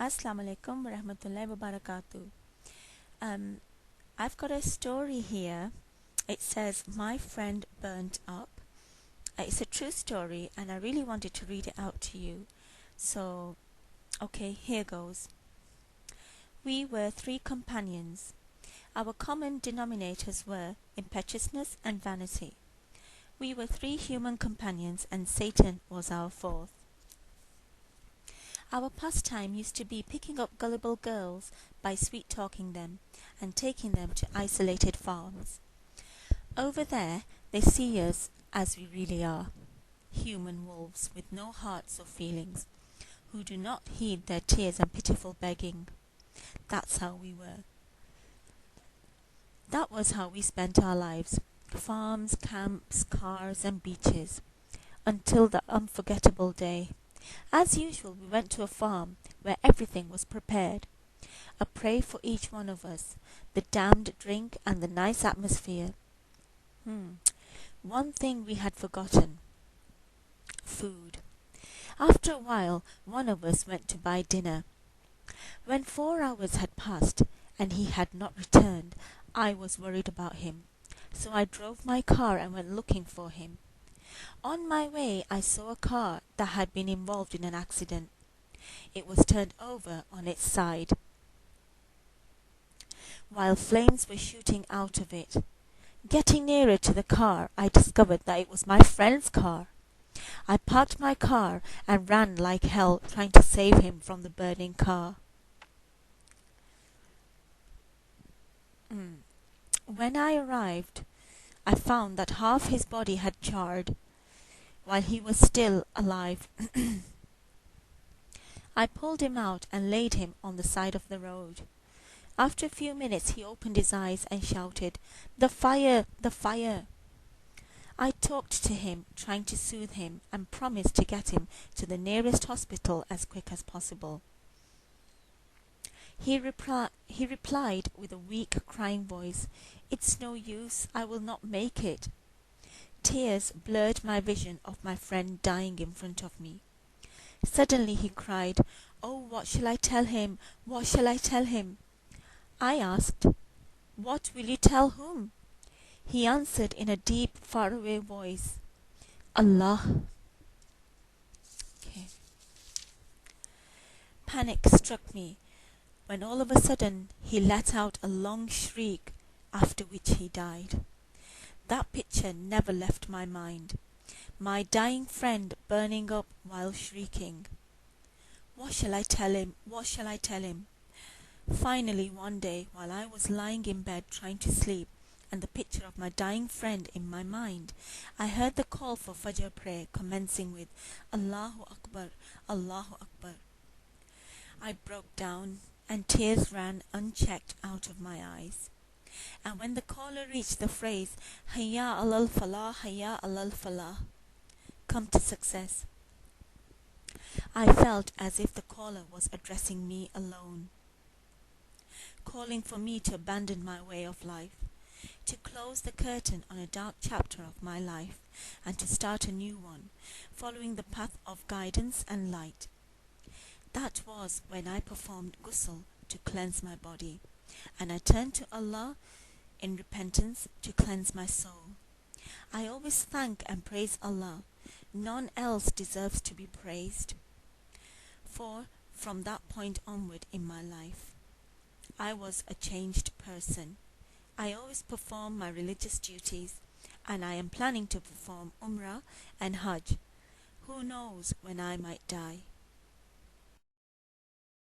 Assalamu alaikum warahmatullahi wabarakatuh. Um, I've got a story here. It says, My friend burnt up. It's a true story, and I really wanted to read it out to you. So, okay, here goes. We were three companions. Our common denominators were impetuousness and vanity. We were three human companions, and Satan was our fourth. Our pastime used to be picking up gullible girls by sweet-talking them and taking them to isolated farms. Over there they see us as we really are, human wolves with no hearts or feelings, who do not heed their tears and pitiful begging. That's how we were. That was how we spent our lives, farms, camps, cars and beaches, until the unforgettable day. As usual, we went to a farm where everything was prepared. A prey for each one of us, the damned drink and the nice atmosphere. One thing we had forgotten. Food. After a while, one of us went to buy dinner. When 4 hours had passed and he had not returned, I was worried about him. So I drove my car and went looking for him. On my way, I saw a car that had been involved in an accident. It was turned over on its side, while flames were shooting out of it. Getting nearer to the car, I discovered that it was my friend's car. I parked my car and ran like hell, trying to save him from the burning car. When I arrived, I found that half his body had charred, while he was still alive. I pulled him out and laid him on the side of the road. After a few minutes he opened his eyes and shouted, "The fire! The fire!" I talked to him, trying to soothe him, and promised to get him to the nearest hospital as quick as possible. He replied with a weak, crying voice, "It's no use, I will not make it." Tears blurred my vision of my friend dying in front of me. Suddenly he cried, "Oh, what shall I tell him? What shall I tell him?" I asked, "What will you tell whom?" He answered in a deep, faraway voice, "Allah." Okay. Panic struck me, when all of a sudden he let out a long shriek, after which he died. That picture never left my mind. My dying friend burning up while shrieking. What shall I tell him? What shall I tell him? Finally, one day, while I was lying in bed trying to sleep, and the picture of my dying friend in my mind, I heard the call for Fajr prayer commencing with Allahu Akbar, Allahu Akbar. I broke down, and tears ran unchecked out of my eyes. And when the caller reached the phrase, Hayya alal falah, Hayya alal falah, come to success, I felt as if the caller was addressing me alone, calling for me to abandon my way of life, to close the curtain on a dark chapter of my life, and to start a new one, following the path of guidance and light. That was when I performed ghusl to cleanse my body, and I turned to Allah in repentance to cleanse my soul. I always thank and praise Allah. None else deserves to be praised. For from that point onward in my life, I was a changed person. I always perform my religious duties, and I am planning to perform Umrah and Hajj. Who knows when I might die?